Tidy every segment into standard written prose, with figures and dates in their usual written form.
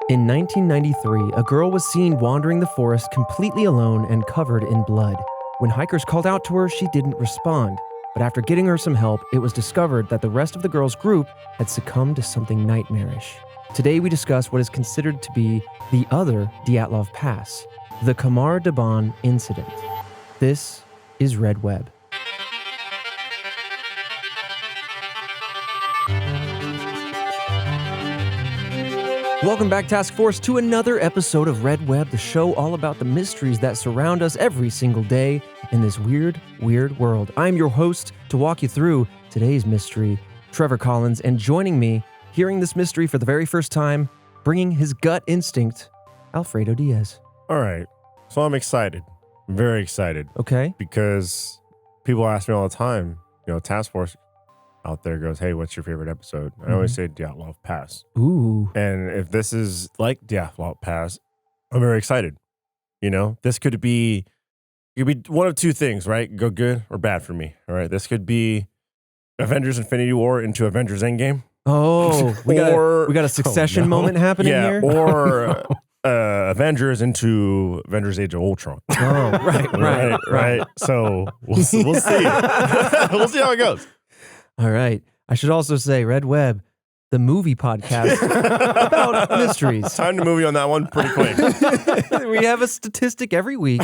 In 1993, a girl was seen wandering the forest completely alone and covered in blood. When hikers called out to her, she didn't respond. But after getting her some help, it was discovered that the rest of the girl's group had succumbed to something nightmarish. Today we discuss what is considered to be the other Dyatlov Pass, the Khamar-Daban Incident. This is Red Web. Welcome back, Task Force, to another episode of Red Web, the show all about the mysteries that surround us every single day in this weird, weird world. I'm your host to walk you through today's mystery, Trevor Collins, and joining me, hearing this mystery for the very first time, bringing his gut instinct, Alfredo Diaz. All right, so I'm excited. I'm very excited. Okay. Because people ask me all the time, Task Force out there goes, hey, what's your favorite episode? I always say Dyatlov Pass. Ooh. And if this is like Dyatlov Pass, I'm very excited. This could be one of two things, right? Go good or bad for me. All right. This could be Avengers Infinity War into Avengers Endgame. Oh, we got a succession moment happening here? Or Avengers into Avengers Age of Ultron. Oh, right. So we'll see. We'll see how it goes. All right. I should also say Red Web, the movie podcast about mysteries. Time to movie on that one pretty quick. We have a statistic every week.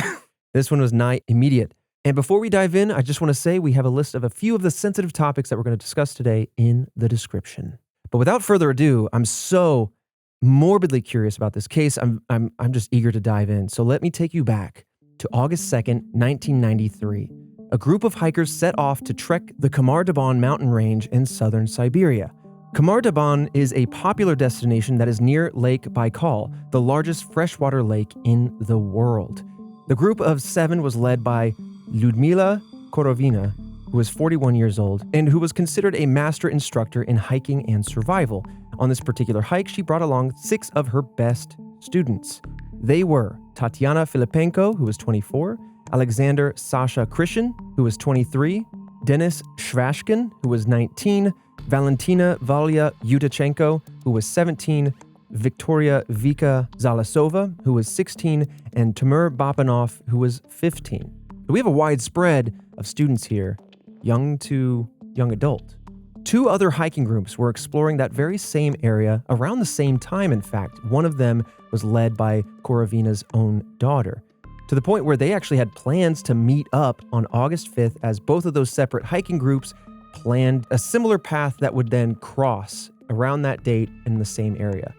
This one was nigh immediate. And before we dive in, I just want to say we have a list of a few of the sensitive topics that we're going to discuss today in the description. But without further ado, I'm so morbidly curious about this case. I'm just eager to dive in. So let me take you back to August 2nd, 1993. A group of hikers set off to trek the Khamar-Daban mountain range in southern Siberia. Khamar-Daban is a popular destination that is near Lake Baikal, the largest freshwater lake in the world. The group of 7 was led by Lyudmila Korovina, who was 41 years old, and who was considered a master instructor in hiking and survival. On this particular hike, she brought along 6 of her best students. They were Tatiana Filipenko, who was 24, Alexander Sasha Krishin, who was 23, Denis Shvashkin, who was 19, Valentina Valya Yutachenko, who was 17, Victoria Vika Zalasova, who was 16, and Timur Bapanov, who was 15. We have a wide spread of students here, young to young adult. 2 other hiking groups were exploring that very same area around the same time, in fact. One of them was led by Korovina's own daughter, to the point where they actually had plans to meet up on August 5th as both of those separate hiking groups planned a similar path that would then cross around that date in the same area.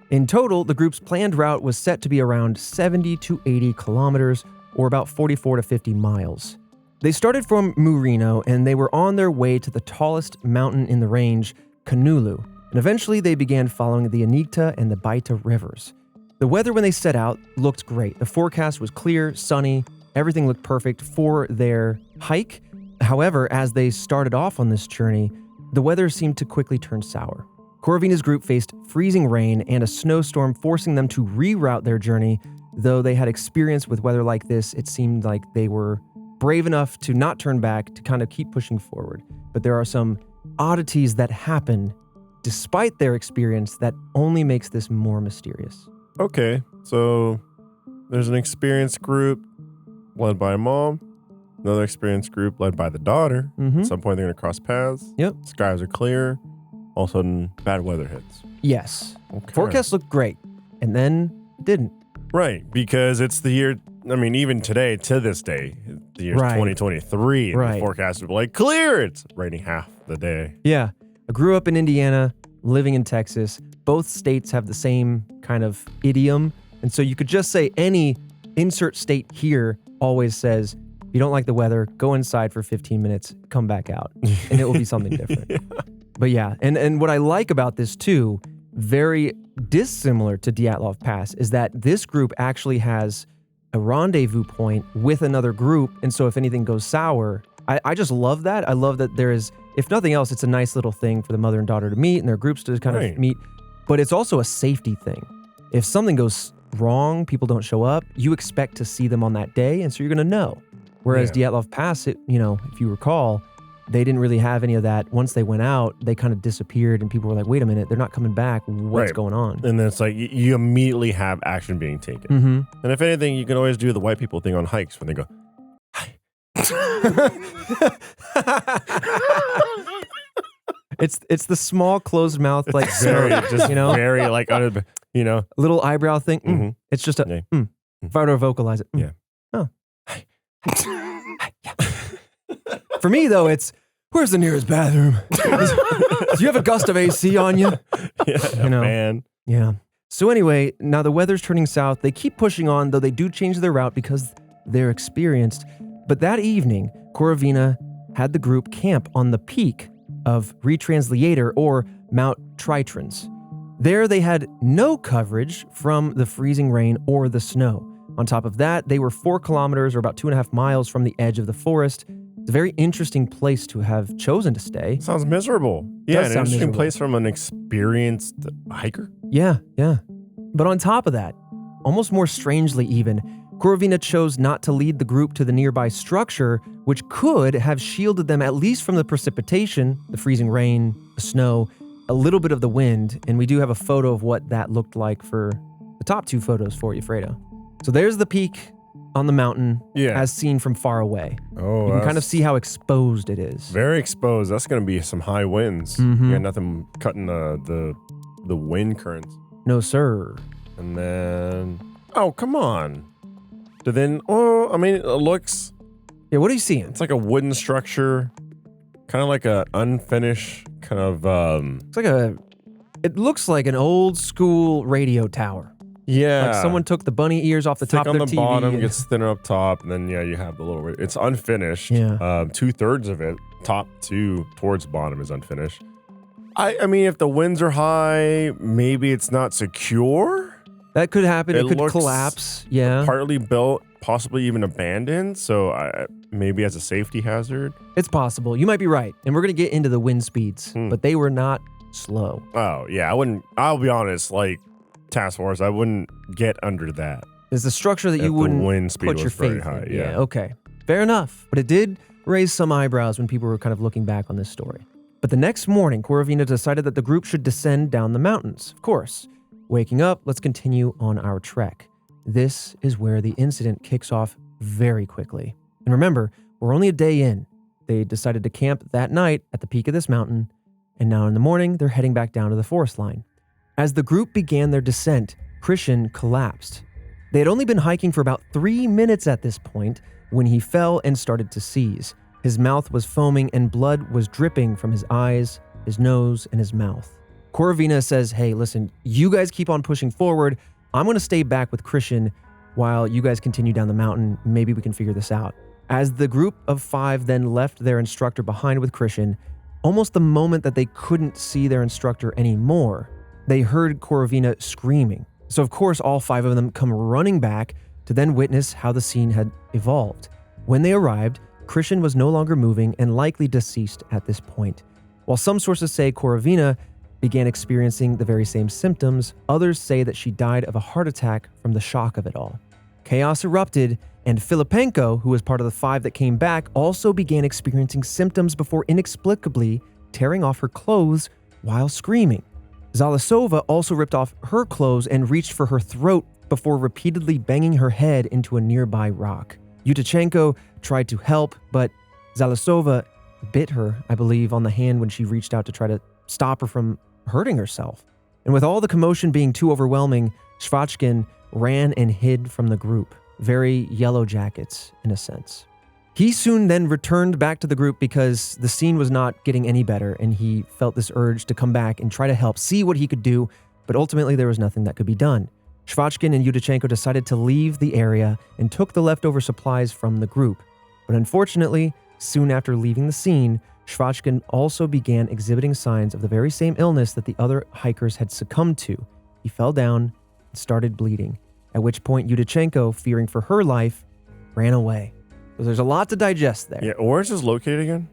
In total, the group's planned route was set to be around 70 to 80 kilometers, or about 44 to 50 miles. They started from Murino, and they were on their way to the tallest mountain in the range, Kanulu, and eventually they began following the Anigta and the Baita rivers. The weather when they set out looked great. The forecast was clear, sunny, everything looked perfect for their hike. However, as they started off on this journey, the weather seemed to quickly turn sour. Korovina's group faced freezing rain and a snowstorm, forcing them to reroute their journey. Though they had experience with weather like this, it seemed like they were brave enough to not turn back, to kind of keep pushing forward. But there are some oddities that happen despite their experience that only makes this more mysterious. Okay, so there's an experienced group led by a mom, another experienced group led by the daughter. At some point, they're going to cross paths. Yep. Skies are clear. All of a sudden, bad weather hits. Yes. Okay. Forecast looked great, and then it didn't. Right, because it's the year, even today, to this day, the year 2023, and the forecast would be like, clear! It's raining half the day. Yeah. I grew up in Indiana, living in Texas. Both states have the same kind of idiom. And so you could just say any insert state here always says, if you don't like the weather, go inside for 15 minutes, come back out. And it will be something different. But yeah, and what I like about this too, very dissimilar to Dyatlov Pass, is that this group actually has a rendezvous point with another group. And so if anything goes sour, I just love that. I love that there is, if nothing else, it's a nice little thing for the mother and daughter to meet and their groups to kind of meet. But it's also a safety thing. If something goes wrong, people don't show up, you expect to see them on that day, and so you're going to know. Whereas Dyatlov Pass, if you recall, they didn't really have any of that. Once they went out, they kind of disappeared, and people were like, wait a minute, they're not coming back. What's going on? And then it's like you immediately have action being taken. Mm-hmm. And if anything, you can always do the white people thing on hikes when they go, hi. It's the small closed mouth, like very, just very like, little eyebrow thing. Mm-hmm. It's just a, if I were to vocalize it. Yeah. Oh. For me, though, it's, where's the nearest bathroom? Do you have a gust of AC on you? Yeah, man. Yeah. So anyway, now the weather's turning south. They keep pushing on, though they do change their route because they're experienced. But that evening, Korovina had the group camp on the peak of Retransliator or Mount Tritrans. There they had no coverage from the freezing rain or the snow. On top of that, they were 4 kilometers or about 2.5 miles from the edge of the forest. It's a very interesting place to have chosen to stay. Sounds miserable. Yeah, an interesting miserable. place from an experienced hiker. Yeah. But on top of that, almost more strangely even, Korovina chose not to lead the group to the nearby structure, which could have shielded them at least from the precipitation, the freezing rain, the snow, a little bit of the wind, and we do have a photo of what that looked like for the top 2 photos for you, Fredo. So there's the peak on the mountain as seen from far away. Oh, you can kind of see how exposed it is. Very exposed. That's going to be some high winds. Mm-hmm. You got nothing cutting the wind currents. No, sir. And then, oh, come on. It looks... Yeah, what are you seeing? It's like a wooden structure, kind of like a unfinished kind of... It looks like an old school radio tower. Yeah. Like someone took the bunny ears off the top of their TV. Thick on the bottom, gets thinner up top, and then, you have the little... It's unfinished. Yeah. 2/3 of it, top 2 towards bottom is unfinished. I mean, if the winds are high, maybe it's not secure. That could happen. It could collapse. Yeah. Partly built, possibly even abandoned. So maybe as a safety hazard. It's possible. You might be right. And we're going to get into the wind speeds, but they were not slow. Oh, yeah. I'll be honest, like Task Force, I wouldn't get under that. It's a structure that you wouldn't wind speed put your faith high, in. Yeah, okay. Fair enough. But it did raise some eyebrows when people were kind of looking back on this story. But the next morning, Korovina decided that the group should descend down the mountains. Of course. Waking up, let's continue on our trek. This is where the incident kicks off very quickly. And remember, we're only a day in. They decided to camp that night at the peak of this mountain, and now in the morning, they're heading back down to the forest line. As the group began their descent, Christian collapsed. They had only been hiking for about 3 minutes at this point when he fell and started to seize. His mouth was foaming and blood was dripping from his eyes, his nose, and his mouth. Korovina says, hey, listen, you guys keep on pushing forward. I'm going to stay back with Christian while you guys continue down the mountain. Maybe we can figure this out. As the group of 5 then left their instructor behind with Christian, almost the moment that they couldn't see their instructor anymore, they heard Korovina screaming. So of course, all 5 of them come running back to then witness how the scene had evolved. When they arrived, Christian was no longer moving and likely deceased at this point. While some sources say Korovina began experiencing the very same symptoms, others say that she died of a heart attack from the shock of it all. Chaos erupted, and Filipenko, who was part of the 5 that came back, also began experiencing symptoms before inexplicably tearing off her clothes while screaming. Zalasova also ripped off her clothes and reached for her throat before repeatedly banging her head into a nearby rock. Yutachenko tried to help, but Zalasova bit her, I believe, on the hand when she reached out to try to stop her from hurting herself. And with all the commotion being too overwhelming, Shvachkin ran and hid from the group. Very Yellow Jackets, in a sense. He soon then returned back to the group because the scene was not getting any better, and he felt this urge to come back and try to help, see what he could do, but ultimately there was nothing that could be done. Shvachkin and Yudachenko decided to leave the area and took the leftover supplies from the group. But unfortunately, soon after leaving the scene, Shvachkin also began exhibiting signs of the very same illness that the other hikers had succumbed to. He fell down and started bleeding, at which point Yudachenko, fearing for her life, ran away. So there's a lot to digest there. Yeah, where is this located again?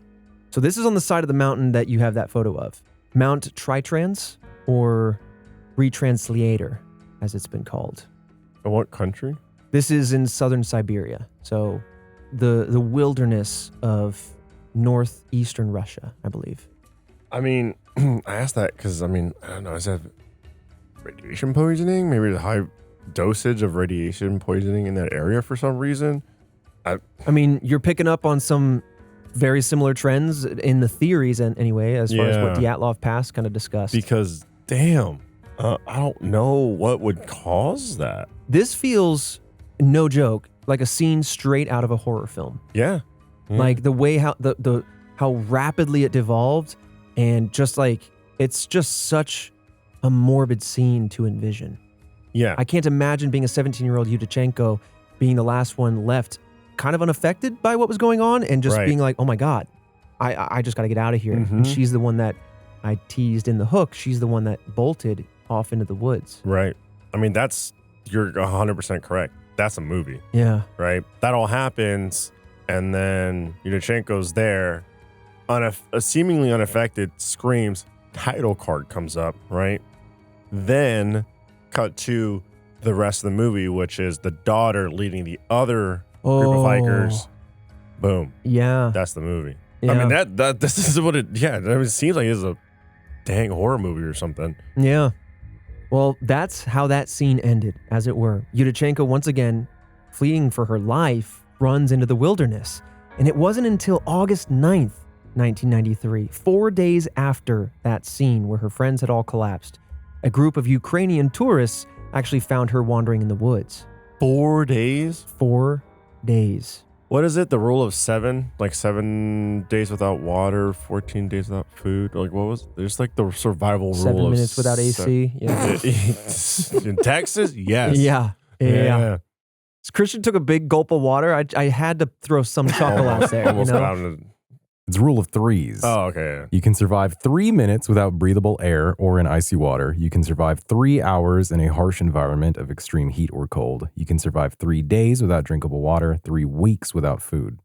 So this is on the side of the mountain that you have that photo of. Mount Tritrans, or Retransliator, as it's been called. In what country? This is in southern Siberia. So the wilderness of northeastern Russia, I believe. I mean, I asked that because, I don't know, is that radiation poisoning? Maybe the high dosage of radiation poisoning in that area for some reason? I mean, you're picking up on some very similar trends in the theories anyway, as far as what Dyatlov Pass kind of discussed. Because, damn, I don't know what would cause that. This feels, no joke, like a scene straight out of a horror film. Yeah. Like the way how how rapidly it devolved, and just like it's just such a morbid scene to envision. Yeah. I can't imagine being a 17-year-old Yudichenko being the last one left, kind of unaffected by what was going on, and just being like, oh my God, I just got to get out of here. And she's the one that I teased in the hook. She's the one that bolted off into the woods. Right. I mean, you're 100% correct. That's a movie. Yeah. Right? That all happens, and then Yudichenko's there, seemingly unaffected, screams, title card comes up, right? Then cut to the rest of the movie, which is the daughter leading the other group of hikers. Boom. Yeah. That's the movie. Yeah. I mean, this is what it seems like it's a dang horror movie or something. Yeah. Well, that's how that scene ended, as it were. Yudichenko, once again, fleeing for her life, runs into the wilderness. And it wasn't until August 9th, 1993, 4 days after that scene where her friends had all collapsed, a group of Ukrainian tourists actually found her wandering in the woods. 4 days? 4 days. What is it? The rule of 7? Like 7 days without water, 14 days without food? Like what was? There's like the survival rule 7 minutes without AC. Yeah. In Texas? Yes. Yeah. Christian took a big gulp of water. I had to throw some chuckle out there. Almost you know? found It's rule of threes. Oh, okay. You can survive 3 minutes without breathable air or in icy water. You can survive 3 hours in a harsh environment of extreme heat or cold. You can survive 3 days without drinkable water, 3 weeks without food.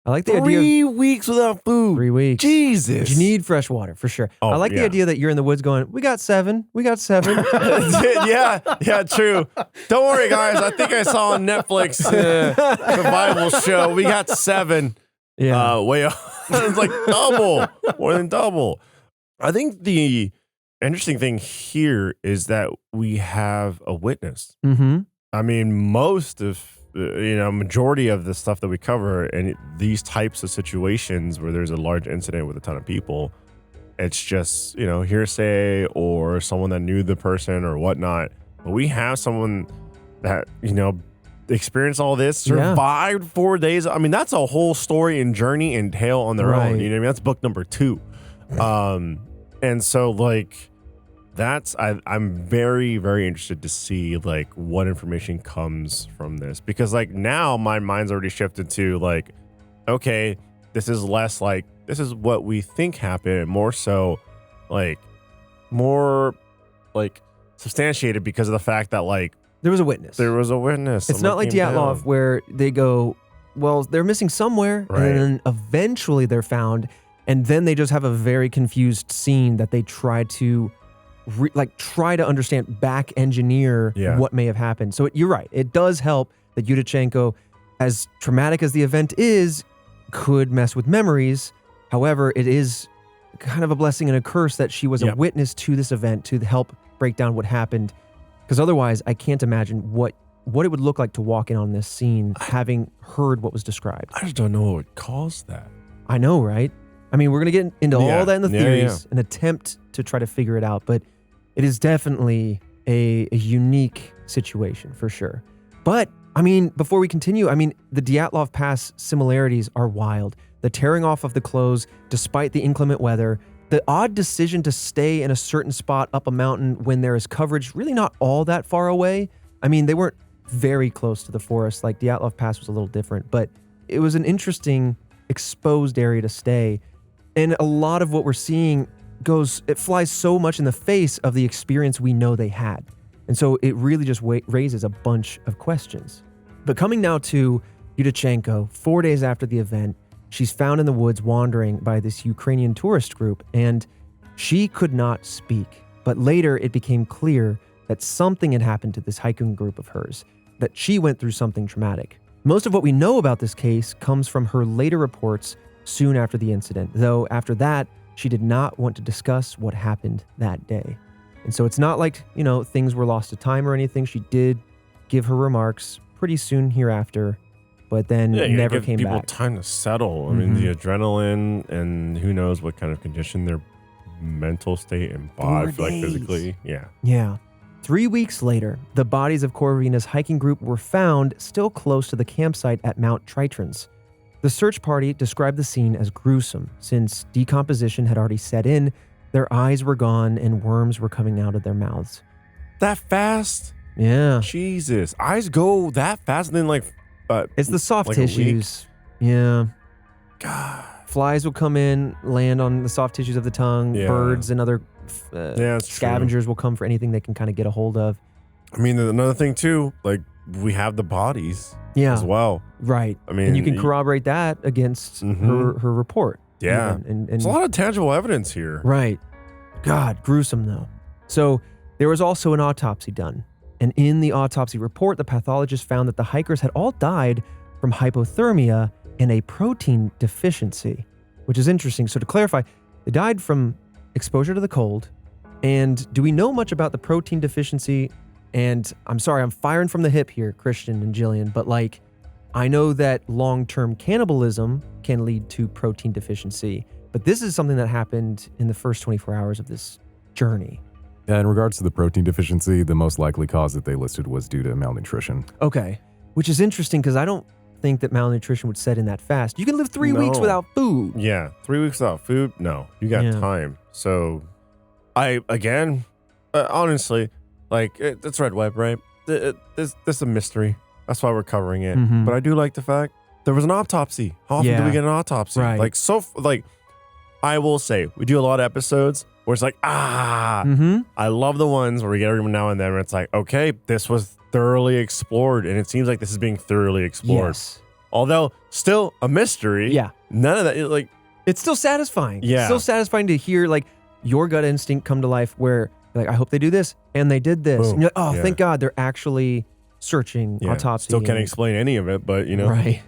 I like the idea. 3 weeks without food. 3 weeks. Jesus. But you need fresh water for sure. Oh, I like the idea that you're in the woods going, we got 7. yeah, true. Don't worry, guys. I think I saw on Netflix survival show. We got 7. Yeah. Way off. It's like double, more than double. I think the interesting thing here is that we have a witness. Mm-hmm. I mean, most of, majority of the stuff that we cover and these types of situations where there's a large incident with a ton of people, it's just, hearsay or someone that knew the person or whatnot. But we have someone that, experienced all this, survived 4 days. I mean, that's a whole story and journey and tale on their own. You know what I mean? That's book number 2. And so like I'm very, very interested to see like what information comes from this, because like now my mind's already shifted to like, okay, this is less like, this is what we think happened, and more so like more like substantiated because of the fact that like there was a witness. It's not like Dyatlov where they go, well, they're missing somewhere, right, and then eventually they're found, and then they just have a very confused scene that they try to try to understand, back engineer what may have happened. So you're right. It does help that Yudichenko, as traumatic as the event is, could mess with memories. However, it is kind of a blessing and a curse that she was a witness to this event to help break down what happened. Because otherwise, I can't imagine what it would look like to walk in on this scene having heard what was described. I just don't know what would cause that. I know, right? I mean, we're going to get into all that in the theories and attempt to try to figure it out, but it is definitely a unique situation for sure. But, I mean, before we continue, I mean, the Dyatlov Pass similarities are wild. The tearing off of the clothes, despite the inclement weather, the odd decision to stay in a certain spot up a mountain when there is coverage really not all that far away. I mean, they weren't very close to the forest. Like Dyatlov Pass was a little different, but it was an interesting exposed area to stay. And a lot of what we're seeing it flies so much in the face of the experience we know they had. And so it really just raises a bunch of questions. But coming now to Yudichenko, 4 days after the event, she's found in the woods wandering by this Ukrainian tourist group, and she could not speak. But later it became clear that something had happened to this hiking group of hers, that she went through something traumatic. Most of what we know about this case comes from her later reports soon after the incident, though after that, she did not want to discuss what happened that day. And so it's not like, things were lost to time or anything. She did give her remarks pretty soon hereafter, but then never came people back. Time to settle. I mean, the adrenaline and who knows what kind of condition their mental state and body, like physically. Yeah. 3 weeks later, the bodies of Korovina's hiking group were found still close to the campsite at Mount Tritrans. The search party described the scene as gruesome, since decomposition had already set in, their eyes were gone, and worms were coming out of their mouths. That fast? Yeah. Jesus. Eyes go that fast, and then it's the soft like tissues. Yeah. God. Flies will come in, land on the soft tissues of the tongue. Yeah. Birds and other That's scavengers will come for anything they can kind of get a hold of. I mean, another thing too, we have the bodies as well. Right. I mean, and you can corroborate that against her report. Yeah. And there's a lot of tangible evidence here. Right. God, gruesome though. So there was also an autopsy done. And in the autopsy report, the pathologist found that the hikers had all died from hypothermia and a protein deficiency, which is interesting. So to clarify, they died from exposure to the cold. And do we know much about the protein deficiency? And I'm sorry, I'm firing from the hip here, Christian and Jillian, but I know that long-term cannibalism can lead to protein deficiency, but this is something that happened in the first 24 hours of this journey. In regards to the protein deficiency, the most likely cause that they listed was due to malnutrition. Okay, which is interesting because I don't think that malnutrition would set in that fast. You can live 3 weeks without food. Yeah, 3 weeks without food? No, you got time. So honestly, it's Red Web, right? This is a mystery. That's why we're covering it. Mm-hmm. But I do like the fact there was an autopsy. How often do we get an autopsy? Right. I will say, we do a lot of episodes where it's Mm-hmm. I love the ones where we get every now and then where it's like, okay, this was thoroughly explored, and it seems like this is being thoroughly explored. Yes. Although still a mystery. Yeah. None of that, It's still satisfying. Yeah. It's still satisfying to hear your gut instinct come to life where I hope they do this, and they did this. Boom. And you're like, thank God they're actually searching autopsy. Still can't explain any of it, but Right.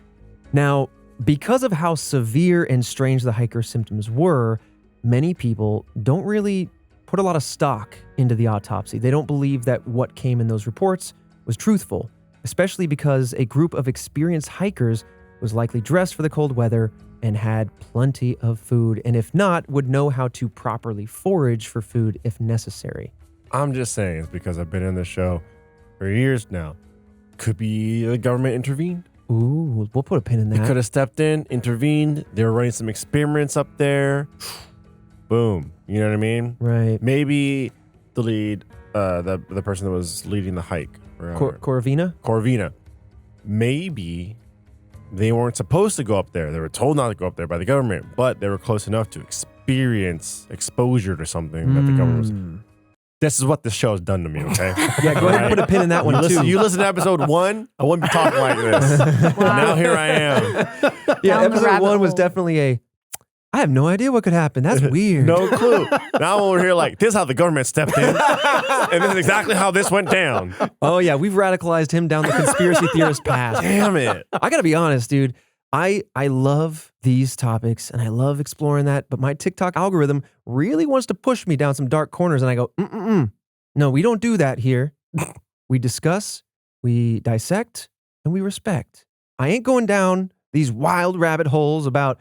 Now, because of how severe and strange the hiker's symptoms were, many people don't really put a lot of stock into the autopsy. They don't believe that what came in those reports was truthful, especially because a group of experienced hikers was likely dressed for the cold weather and had plenty of food, and if not, would know how to properly forage for food if necessary. I'm just saying, it's because I've been in this show for years now. Could be the government intervened. Ooh, we'll put a pin in that. They could have stepped in, intervened. They were running some experiments up there. Boom. You know what I mean? Right. Maybe the lead, the person that was leading the hike. Korovina? Korovina. Maybe they weren't supposed to go up there. They were told not to go up there by the government, but they were close enough to experience exposure to something that the government was. This is what this show has done to me, okay? Yeah, go ahead and put a pin in that one, too. You listen to episode 1, I wouldn't be talking like this. Wow. Now here I am. Yeah, Down the episode rabbit 1 was hole. definitely I have no idea what could happen. That's weird. No clue. Now when we're here this is how the government stepped in. And this is exactly how this went down. Oh, yeah, we've radicalized him down the conspiracy theorist path. Damn it. I gotta be honest, dude. I love these topics and I love exploring that, but my TikTok algorithm really wants to push me down some dark corners, and I go, no, we don't do that here. We discuss, we dissect, and we respect. I ain't going down these wild rabbit holes about,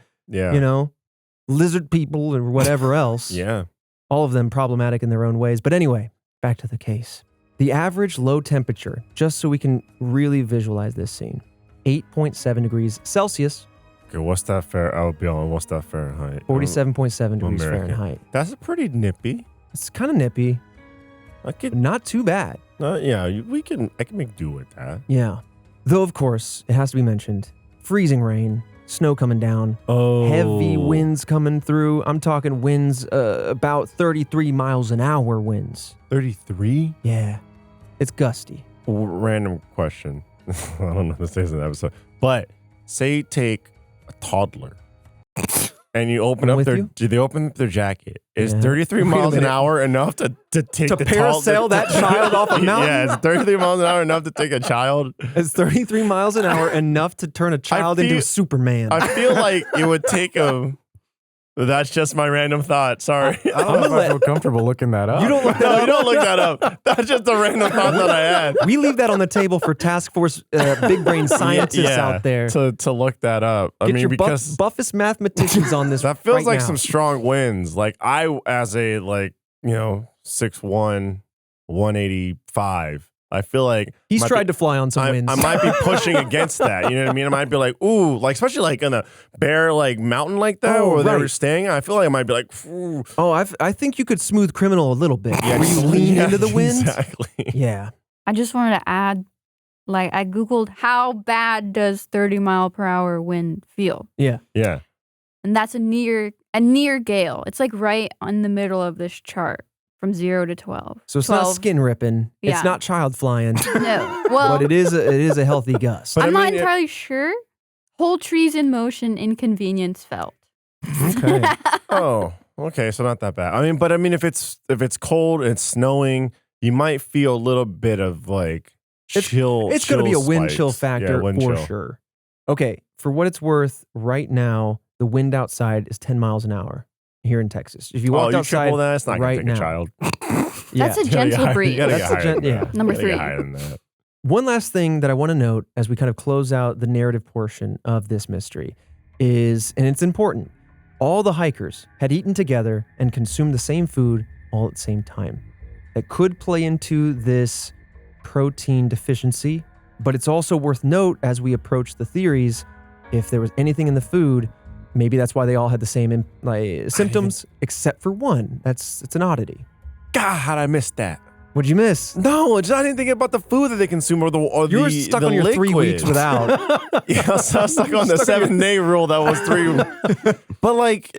lizard people or whatever else. Yeah. All of them problematic in their own ways. But anyway, back to the case. The average low temperature, just so we can really visualize this scene, 8.7 degrees Celsius. Okay, what's that what's that Fahrenheit? 47.7 degrees American. Fahrenheit. That's pretty nippy. It's kind of nippy, but not too bad. I can make do with that. Yeah. Though, of course, it has to be mentioned, freezing rain, snow coming down, heavy winds coming through. I'm talking winds about 33 miles an hour winds. 33? Yeah. It's gusty. Random question. I don't know if this is an episode, but say take a toddler and you open I'm up with their, you. they open up their jacket. Is Yeah. 33 Wait a miles an minute. hour enough to take To the parasail that child off a mountain? Yeah, is 33 miles an hour enough to take a child? Is 33 miles an hour enough to turn a child into a feel- Superman? I feel like it would take a. That's just my random thought. Sorry. I don't know if I feel comfortable looking that up. You don't look that No, up. you don't look that up. That's just a random thought that I had. We leave that on the table for task force big brain scientists Yeah, out there. to look that up. I Get mean, your because buffest mathematicians on this. that feels right like now. some strong winds. Like I, as a 6'1", 185, I feel like He's tried to fly on some winds. I might be pushing against that. You know what I mean? I might be like, ooh, like especially like in a bare like mountain like that Oh, where they right. were staying. I feel like I might be like, ooh. Oh, I think you could smooth criminal a little bit. Where you lean into the wind. Exactly. Yeah. I just wanted to add, like, I Googled how bad does 30-mile-per-hour wind feel? Yeah. Yeah. And that's a near gale. It's like right in the middle of this chart from 0 to 12. So it's not 12. skin ripping. It's Yeah. not child flying. No. Well, But it is a healthy gust. But I'm I not mean, entirely sure. Whole trees in motion, inconvenience felt. Okay. Oh, okay. So not that bad. I mean, if it's cold and it's snowing, you might feel a little bit of like chill. It's going to be a wind spikes. chill factor Yeah, wind for chill. sure. Okay. For what it's worth, right now, the wind outside is 10 miles an hour here in Texas. If you walked you outside triple that? It's not right gonna take now. a child. Yeah. That's a gentle breeze. You gotta That's get a higher than gen- that. Number You gotta get 3. higher than that. One last thing that I want to note as we kind of close out the narrative portion of this mystery is, and it's important, all the hikers had eaten together and consumed the same food all at the same time. That could play into this protein deficiency, but it's also worth note as we approach the theories, if there was anything in the food, maybe that's why they all had the same symptoms, except for one. It's an oddity. God, how'd I miss that? What'd you miss? No, I didn't think about the food that they consume or the You were stuck on your 3 weeks without. Yeah, I was stuck on the 7-day rule that was 3. But like,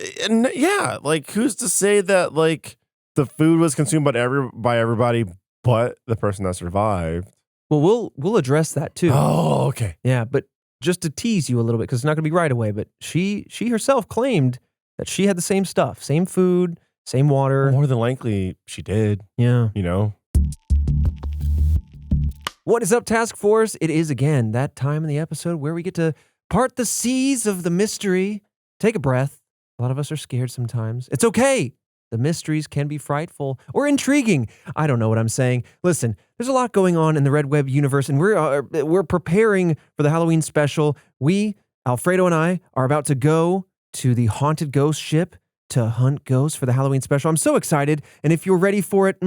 yeah, like who's to say that like the food was consumed by everybody but the person that survived? Well, we'll address that too. Oh, okay. Yeah, but just to tease you a little bit, because it's not going to be right away, but she herself claimed that she had the same stuff, same food, same water. More than likely, she did. Yeah. You know. What is up, Task Force? It is again that time in the episode where we get to part the seas of the mystery. Take a breath. A lot of us are scared sometimes. It's okay. The mysteries can be frightful or intriguing. I don't know what I'm saying. Listen, there's a lot going on in the Red Web universe, and we're preparing for the Halloween special. We, Alfredo and I, are about to go to the haunted ghost ship to hunt ghosts for the Halloween special. I'm so excited, and if you're ready for it,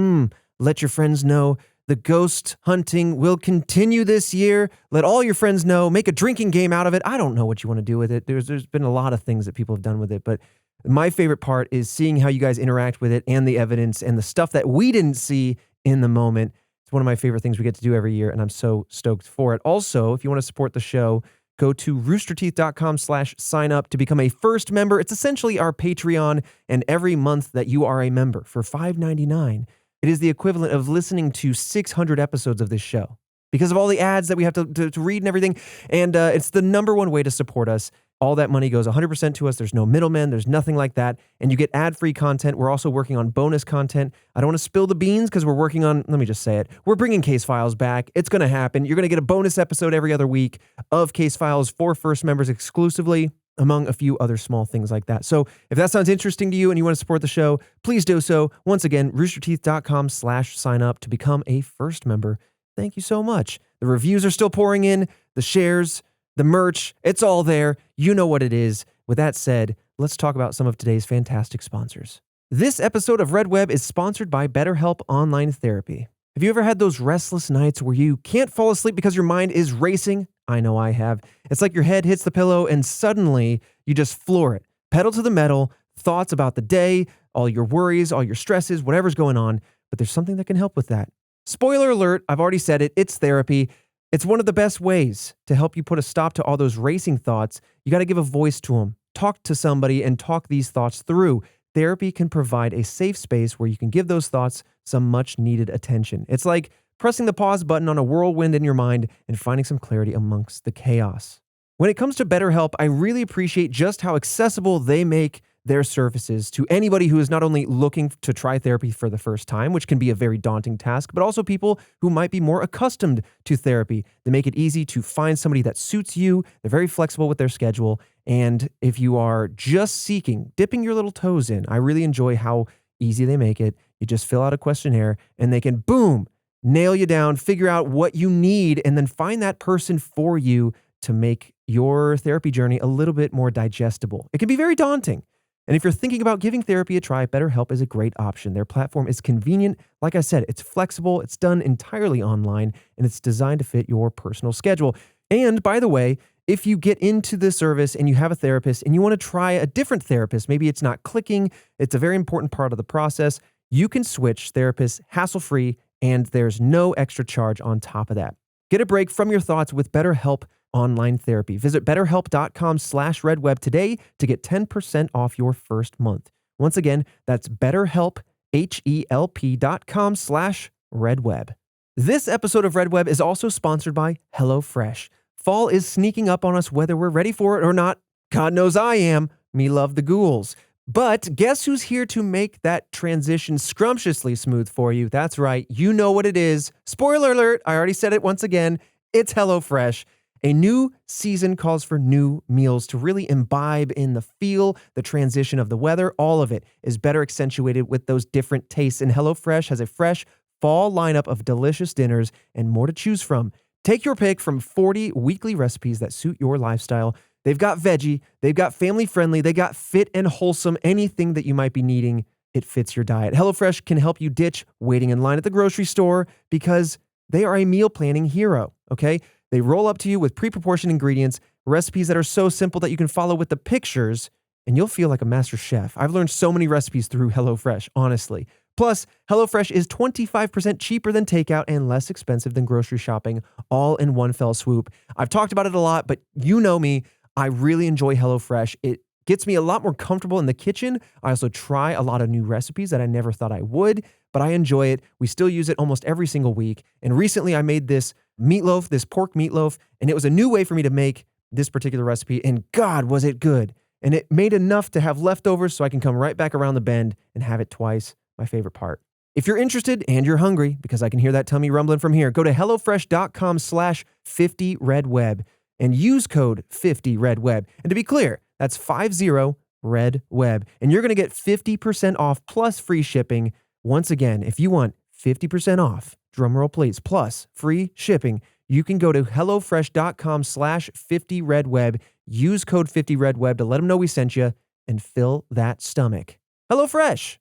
let your friends know. The ghost hunting will continue this year. Let all your friends know. Make a drinking game out of it. I don't know what you want to do with it. There's been a lot of things that people have done with it, but my favorite part is seeing how you guys interact with it and the evidence and the stuff that we didn't see in the moment. It's one of my favorite things we get to do every year, and I'm so stoked for it. Also, if you want to support the show, go to roosterteeth.com/sign up to become a first member. It's essentially our Patreon, and every month that you are a member for $5.99, it is the equivalent of listening to 600 episodes of this show because of all the ads that we have to read and everything. And it's the number one way to support us. All that money goes 100% to us. There's no middlemen. There's nothing like that. And you get ad-free content. We're also working on bonus content. I don't want to spill the beans because we're working on, let me just say it. We're bringing Case Files back. It's going to happen. You're going to get a bonus episode every other week of Case Files for first members exclusively, among a few other small things like that. So if that sounds interesting to you and you want to support the show, please do so. Once again, roosterteeth.com/sign up to become a first member. Thank you so much. The reviews are still pouring in, the shares, the merch, it's all there. You know what it is. With that said, let's talk about some of today's fantastic sponsors. This episode of Red Web is sponsored by BetterHelp Online Therapy. Have you ever had those restless nights where you can't fall asleep because your mind is racing? I know I have. It's like your head hits the pillow and suddenly you just floor it. Pedal to the metal, thoughts about the day, all your worries, all your stresses, whatever's going on. But there's something that can help with that. Spoiler alert, I've already said it, it's therapy. It's one of the best ways to help you put a stop to all those racing thoughts. You got to give a voice to them. Talk to somebody and talk these thoughts through. Therapy can provide a safe space where you can give those thoughts some much needed attention. It's like pressing the pause button on a whirlwind in your mind and finding some clarity amongst the chaos. When it comes to BetterHelp, I really appreciate just how accessible they make their services to anybody who is not only looking to try therapy for the first time, which can be a very daunting task, but also people who might be more accustomed to therapy. They make it easy to find somebody that suits you. They're very flexible with their schedule. And if you are just seeking, dipping your little toes in, I really enjoy how easy they make it. You just fill out a questionnaire and they can, boom, nail you down, figure out what you need, and then find that person for you to make your therapy journey a little bit more digestible. It can be very daunting. And if you're thinking about giving therapy a try, BetterHelp is a great option. Their platform is convenient. Like I said, it's flexible, it's done entirely online, and it's designed to fit your personal schedule. And by the way, if you get into the service and you have a therapist and you want to try a different therapist, maybe it's not clicking, it's a very important part of the process, you can switch therapists hassle-free, and there's no extra charge on top of that. Get a break from your thoughts with BetterHelp Online Therapy. Visit betterhelp.com/redweb today to get 10% off your first month. Once again, that's BetterHelp, HELP.com/redweb. This episode of RedWeb is also sponsored by HelloFresh. Fall is sneaking up on us whether we're ready for it or not. God knows I am. Me love the ghouls. But guess who's here to make that transition scrumptiously smooth for you? That's right. You know what it is. Spoiler alert. I already said it once again. It's HelloFresh. A new season calls for new meals to really imbibe in the feel, the transition of the weather. All of it is better accentuated with those different tastes. And HelloFresh has a fresh fall lineup of delicious dinners and more to choose from. Take your pick from 40 weekly recipes that suit your lifestyle. They've got veggie, they've got family friendly, they got fit and wholesome. Anything that you might be needing, it fits your diet. HelloFresh can help you ditch waiting in line at the grocery store because they are a meal planning hero, okay? They roll up to you with pre-proportioned ingredients, recipes that are so simple that you can follow with the pictures, and you'll feel like a master chef. I've learned so many recipes through HelloFresh, honestly. Plus, HelloFresh is 25% cheaper than takeout and less expensive than grocery shopping, all in one fell swoop. I've talked about it a lot, but you know me. I really enjoy HelloFresh. It gets me a lot more comfortable in the kitchen. I also try a lot of new recipes that I never thought I would, but I enjoy it. We still use it almost every single week. And recently I made this meatloaf, this pork meatloaf, and it was a new way for me to make this particular recipe. And God, was it good. And it made enough to have leftovers so I can come right back around the bend and have it twice. My favorite part. If you're interested and you're hungry, because I can hear that tummy rumbling from here, go to HelloFresh.com/50redweb and use code 50redweb. And to be clear, that's 50redweb. And you're going to get 50% off plus free shipping. Once again, if you want 50% off, drumroll please, plus free shipping, you can go to HelloFresh.com/50redweb, use code 50redweb to let them know we sent you, and fill that stomach. HelloFresh.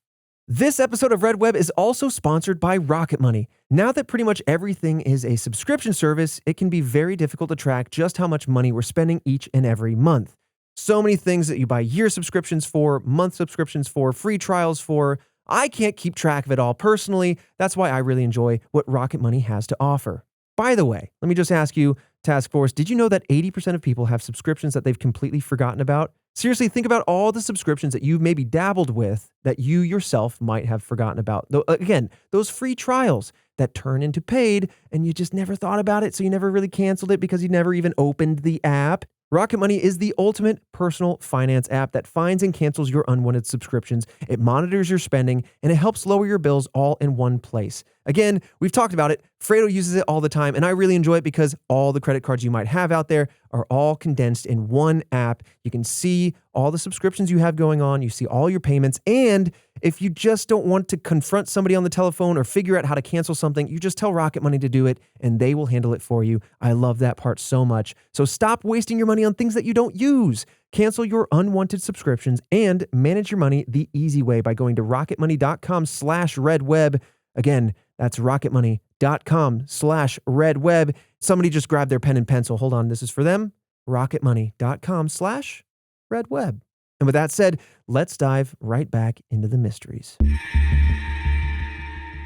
This episode of RedWeb is also sponsored by Rocket Money. Now that pretty much everything is a subscription service, it can be very difficult to track just how much money we're spending each and every month. So many things that you buy year subscriptions for, month subscriptions for, free trials for. I can't keep track of it all personally. That's why I really enjoy what Rocket Money has to offer. By the way, let me just ask you, Task Force, did you know that 80% of people have subscriptions that they've completely forgotten about? Seriously, think about all the subscriptions that you've maybe dabbled with that you yourself might have forgotten about. Again, those free trials that turn into paid and you just never thought about it, so you never really canceled it because you never even opened the app. Rocket Money is the ultimate personal finance app that finds and cancels your unwanted subscriptions. It monitors your spending, and it helps lower your bills all in one place. Again, we've talked about it. Fredo uses it all the time, and I really enjoy it because all the credit cards you might have out there are all condensed in one app. You can see all the subscriptions you have going on. You see all your payments, and if you just don't want to confront somebody on the telephone or figure out how to cancel something, you just tell Rocket Money to do it, and they will handle it for you. I love that part so much. So stop wasting your money on things that you don't use. Cancel your unwanted subscriptions and manage your money the easy way by going to rocketmoney.com/redweb. Again, that's rocketmoney.com/redweb. Somebody just grabbed their pen and pencil. Hold on, this is for them. rocketmoney.com/redweb. And with that said, let's dive right back into the mysteries.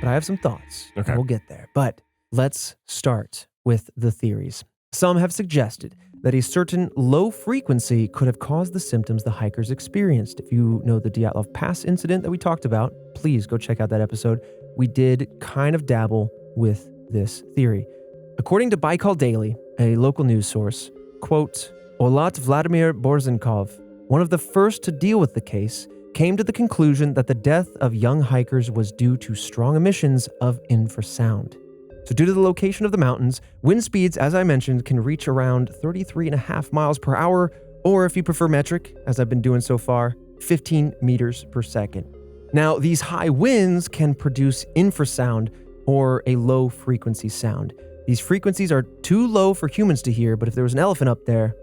But I have some thoughts. Okay. We'll get there. But let's start with the theories. Some have suggested that a certain low frequency could have caused the symptoms the hikers experienced. If you know the Dyatlov Pass incident that we talked about, please go check out that episode. We did kind of dabble with this theory. According to Baikal Daily, a local news source, quote, Olat Vladimir Borzenkov, one of the first to deal with the case, came to the conclusion that the death of young hikers was due to strong emissions of infrasound. So due to the location of the mountains, wind speeds, as I mentioned, can reach around 33.5 miles per hour, or if you prefer metric, as I've been doing so far, 15 meters per second. Now, these high winds can produce infrasound, or a low-frequency sound. These frequencies are too low for humans to hear, but if there was an elephant up there,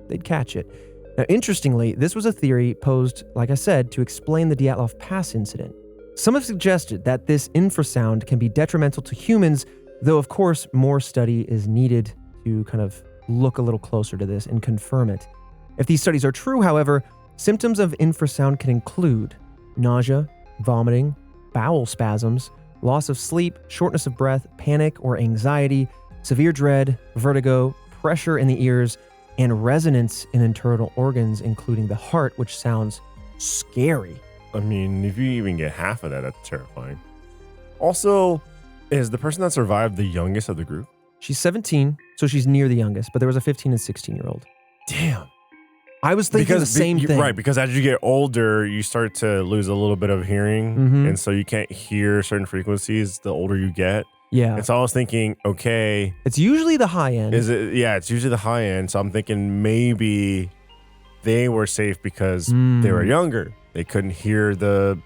they'd catch it. Now, interestingly, this was a theory posed, like I said, to explain the Dyatlov Pass incident. Some have suggested that this infrasound can be detrimental to humans, though of course more study is needed to kind of look a little closer to this and confirm it. If these studies are true, however, symptoms of infrasound can include nausea, vomiting, bowel spasms, loss of sleep, shortness of breath, panic or anxiety, severe dread, vertigo, pressure in the ears, and resonance in internal organs, including the heart, which sounds scary. I mean, if you even get half of that, that's terrifying. Also, is the person that survived the youngest of the group? She's 17, so she's near the youngest, but there was a 15 and 16-year-old. Damn. I was thinking the same thing. Right, because as you get older, you start to lose a little bit of hearing, and so you can't hear certain frequencies the older you get. Yeah. And so I was thinking, okay. It's usually the high end. Is it? Yeah, it's usually the high end. So I'm thinking maybe they were safe because they were younger. They couldn't hear the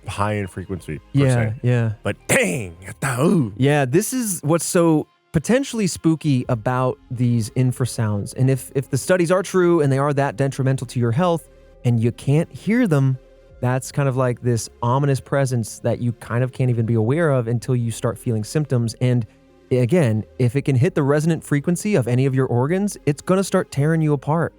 high end frequency. Per se. Yeah. But dang, ooh. Yeah, this is what's so potentially spooky about these infrasounds. And if the studies are true and they are that detrimental to your health and you can't hear them, that's kind of like this ominous presence that you kind of can't even be aware of until you start feeling symptoms. And again, if it can hit the resonant frequency of any of your organs, it's going to start tearing you apart.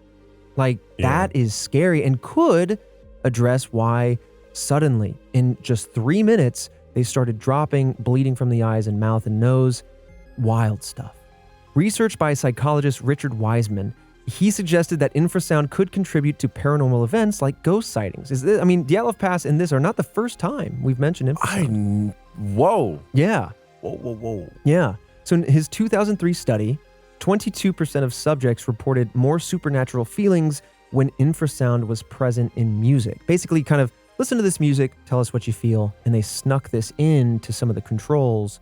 Like, that is scary and could address why suddenly, in just 3 minutes, they started dropping, bleeding from the eyes and mouth and nose. Wild stuff. Research by psychologist Richard Wiseman, he suggested that infrasound could contribute to paranormal events like ghost sightings. Dyatlov Pass and this are not the first time we've mentioned infrasound. Whoa. Yeah. Whoa. Yeah. So in his 2003 study, 22% of subjects reported more supernatural feelings when infrasound was present in music. Basically, kind of listen to this music, tell us what you feel, and they snuck this into some of the controls.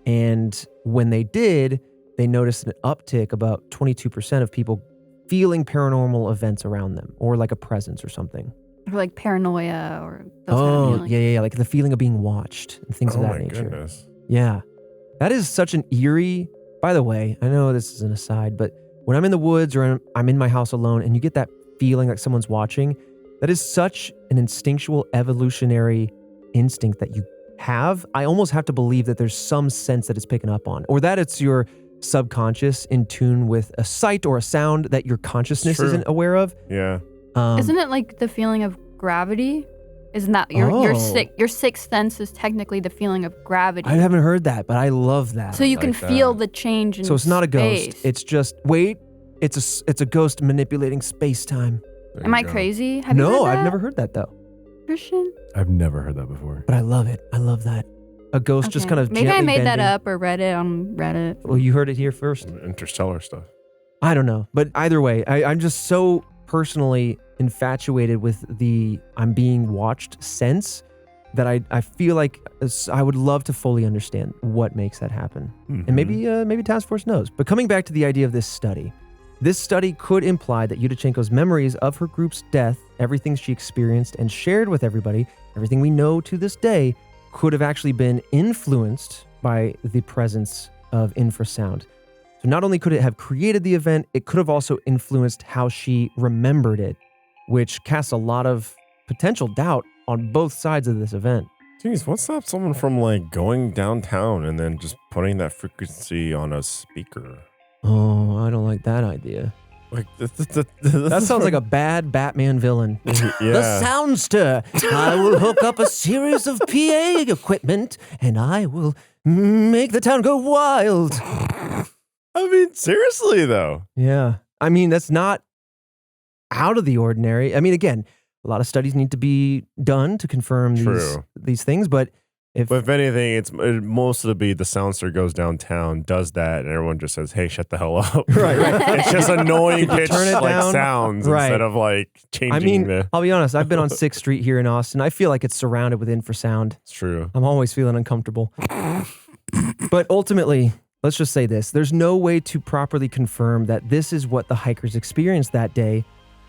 And when they did, they noticed an uptick, about 22% of people feeling paranormal events around them, or like a presence or something. Or like paranoia or those kind of feelings. Yeah. Like the feeling of being watched and things of that nature. Goodness. Yeah. That is such an eerie, by the way, I know this is an aside, but when I'm in the woods or I'm in my house alone and you get that feeling like someone's watching, that is such an instinctual evolutionary instinct that you have. I almost have to believe that there's some sense that it's picking up on, or that it's your subconscious in tune with a sight or a sound that your consciousness isn't aware of. Yeah. Isn't it like the feeling of gravity? Isn't that your sixth sense is technically the feeling of gravity? I haven't heard that, but I love that. So you can feel the change in space. So it's not a ghost. It's just, it's a ghost manipulating space-time. Am I crazy? Have you heard No, that? I've never heard that though. Christian? I've never heard that before. But I love it. I love that. A ghost just kind of Maybe I gently made that bending. up or read it on Reddit. Well, you heard it here first. Interstellar stuff. I don't know. But either way, I'm just so personally infatuated with the I'm being watched sense that I feel like I would love to fully understand what makes that happen. And maybe Task Force knows. But coming back to the idea of this study could imply that Yudachenko's memories of her group's death, everything she experienced and shared with everybody, everything we know to this day, could have actually been influenced by the presence of infrasound. So not only could it have created the event, it could have also influenced how she remembered it, which casts a lot of potential doubt on both sides of this event. Jeez, what stops someone from like going downtown and then just putting that frequency on a speaker? Oh, I don't like that idea. Like That sounds like a bad Batman villain. Yeah. The Soundster. I will hook up a series of PA equipment and I will make the town go wild. I mean, seriously though. Yeah. I mean, that's not out of the ordinary. I mean, again, a lot of studies need to be done to confirm these things, but But if anything, it mostly be the soundster goes downtown, does that, and everyone just says, "Hey, shut the hell up!" Right. It's just annoying pitch turn it like down? sounds Right. instead of like changing the. I'll be honest. I've been on 6th Street here in Austin. I feel like it's surrounded with infrasound. It's true. I'm always feeling uncomfortable. But ultimately, let's just say this. There's no way to properly confirm that this is what the hikers experienced that day,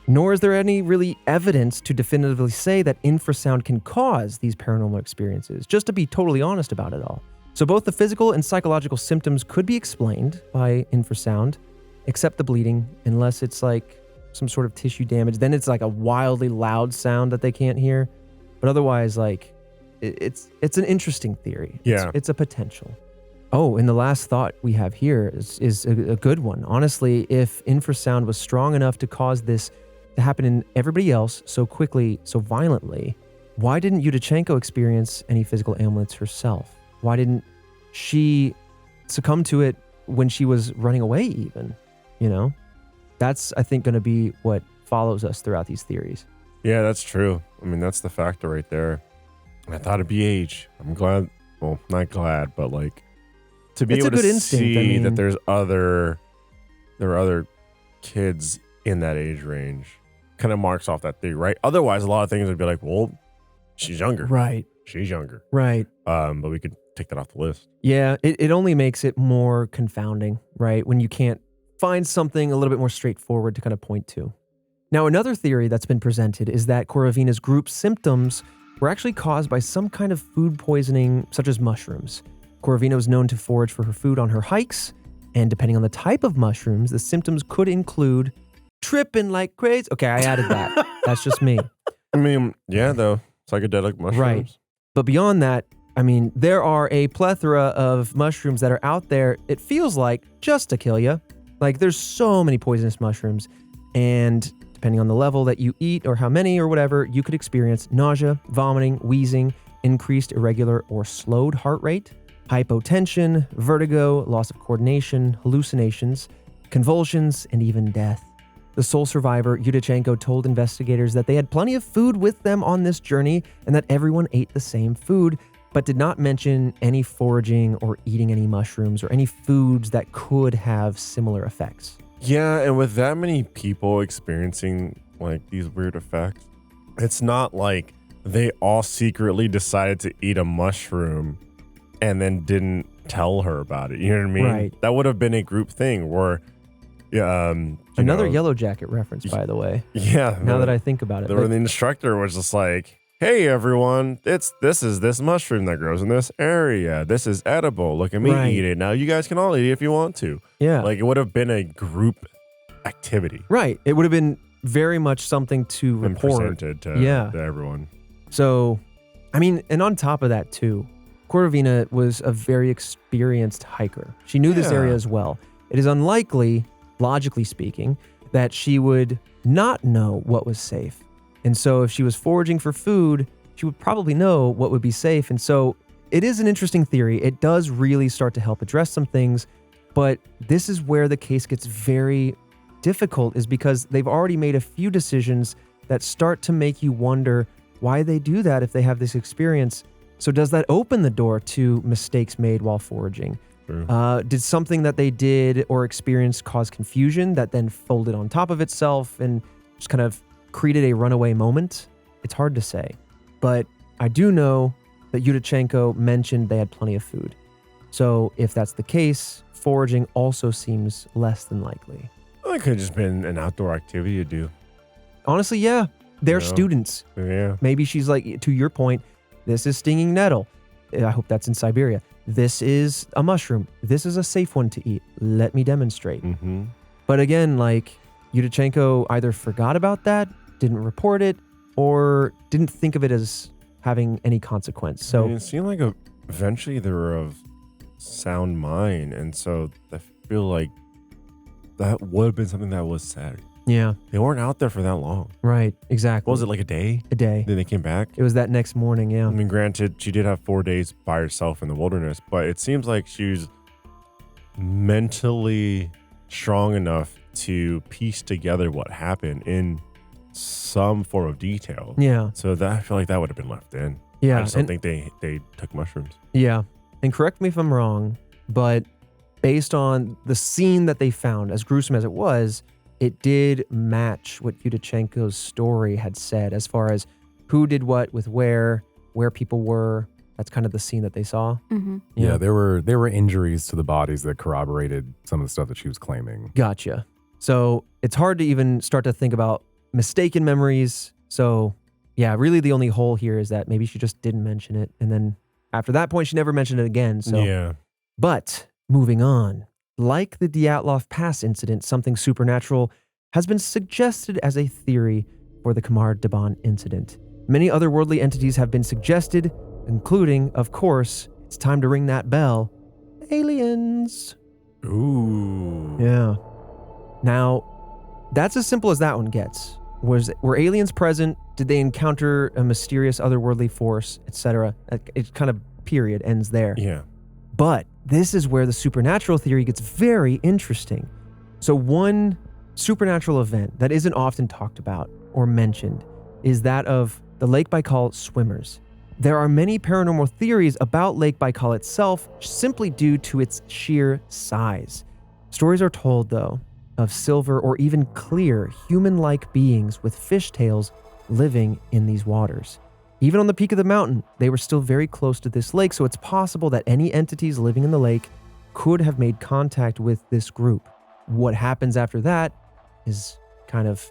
nor is there any really evidence to definitively say that infrasound can cause these paranormal experiences, just to be totally honest about it all. So both the physical and psychological symptoms could be explained by infrasound, except the bleeding, unless it's like some sort of tissue damage. Then it's like a wildly loud sound that they can't hear. But otherwise, like, it's an interesting theory. Yeah. It's a potential. Oh, and the last thought we have here is a good one. Honestly, if infrasound was strong enough to cause this to happen in everybody else so quickly, so violently, why didn't Yudichenko experience any physical ailments herself? Why didn't she succumb to it when she was running away even? You know? That's, I think, going to be what follows us throughout these theories. Yeah, that's true. I mean, that's the factor right there. I thought it'd be age. I'm glad. Well, not glad, but like to be It's able a good to instinct. see that there are other kids in that age range kind of marks off that theory, right? Otherwise, a lot of things would be like, well, she's younger. Right. She's younger. Right. But we could take that off the list. Yeah, it only makes it more confounding, right? When you can't find something a little bit more straightforward to kind of point to. Now, another theory that's been presented is that Korovina's group symptoms were actually caused by some kind of food poisoning, such as mushrooms. Korovina was known to forage for her food on her hikes, and depending on the type of mushrooms, the symptoms could include tripping like crazy. Okay, I added that. That's just me. I mean, yeah, though. Psychedelic mushrooms. Right. But beyond that, I mean, there are a plethora of mushrooms that are out there, it feels like, just to kill you. Like, there's so many poisonous mushrooms, and depending on the level that you eat or how many or whatever, you could experience nausea, vomiting, wheezing, increased irregular or slowed heart rate, hypotension, vertigo, loss of coordination, hallucinations, convulsions, and even death. The sole survivor, Yudichenko, told investigators that they had plenty of food with them on this journey and that everyone ate the same food, but did not mention any foraging or eating any mushrooms or any foods that could have similar effects. Yeah, and with that many people experiencing like these weird effects, it's not like they all secretly decided to eat a mushroom and then didn't tell her about it. You know what I mean? Right. That would have been a group thing where Another Yellow Jacket reference, by the way. Yeah. Now that I think about it. The instructor was just like, hey, everyone, this is this mushroom that grows in this area. This is edible. Look at me Right. eat it. Now you guys can all eat it if you want to. Yeah. Like, it would have been a group activity. Right. It would have been very much something to And report. presented to everyone. So, I mean, and on top of that too, Korovina was a very experienced hiker. She knew this Yeah. area as well. It is unlikely, logically speaking, that she would not know what was safe. And so if she was foraging for food, she would probably know what would be safe. And so it is an interesting theory. It does really start to help address some things, but this is where the case gets very difficult, is because they've already made a few decisions that start to make you wonder why they do that if they have this experience. So does that open the door to mistakes made while foraging? True. Did something that they did or experienced cause confusion that then folded on top of itself and just kind of created a runaway moment? It's hard to say. But I do know that Yudichenko mentioned they had plenty of food. So if that's the case, foraging also seems less than likely. Well, it could have just been an outdoor activity to do. Honestly, yeah. They're Yeah. students. Yeah. Maybe she's like, to your point, this is stinging nettle. I hope that's in Siberia. This is a mushroom. This is a safe one to eat. Let me demonstrate. Mm-hmm. But again, like, Yudichenko either forgot about that, didn't report it, or didn't think of it as having any consequence. So I mean, it seemed like eventually they were of sound mind, and so I feel like that would have been something that was said. yeah, They weren't out there for that long. right, exactly. What was it, like a day? A day. Then they came back? It was that next morning, yeah. I mean, granted, she did have 4 days by herself in the wilderness, but it seems like she was mentally strong enough to piece together what happened in some form of detail. Yeah. So that I feel like that would have been left in. Yeah. I just don't think they took mushrooms. Yeah. And correct me if I'm wrong, but based on the scene that they found, as gruesome as it was, it did match what Yudachenko's story had said as far as who did what with where people were. That's kind of the scene that they saw. Mm-hmm. Yeah, there were injuries to the bodies that corroborated some of the stuff that she was claiming. Gotcha. So it's hard to even start to think about mistaken memories. So yeah, really the only hole here is that maybe she just didn't mention it. And then after that point, she never mentioned it again. So, Yeah. But moving on, like the Dyatlov Pass incident, something supernatural has been suggested as a theory for the Khamar-Daban Incident. Many otherworldly entities have been suggested, including, of course, it's time to ring that bell, aliens. Ooh. Yeah. Now, that's as simple as that one gets. Were aliens present? Did they encounter a mysterious otherworldly force, etc.? It kind of period ends there. Yeah. But this is where the supernatural theory gets very interesting. So one supernatural event that isn't often talked about or mentioned is that of the Lake Baikal swimmers. There are many paranormal theories about Lake Baikal itself simply due to its sheer size. Stories are told, though, of silver or even clear human-like beings with fishtails living in these waters. Even on the peak of the mountain, they were still very close to this lake, so it's possible that any entities living in the lake could have made contact with this group. What happens after that is kind of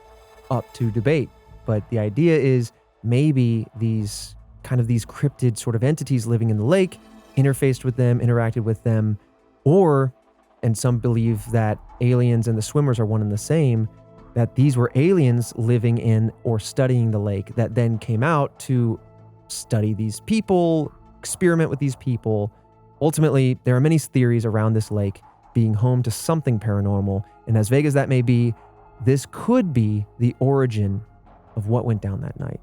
up to debate, but the idea is maybe these cryptid sort of entities living in the lake interfaced with them, interacted with them, and some believe that aliens and the swimmers are one and the same, that these were aliens living in or studying the lake that then came out to study these people, experiment with these people. Ultimately, there are many theories around this lake being home to something paranormal, and as vague as that may be, this could be the origin of what went down that night.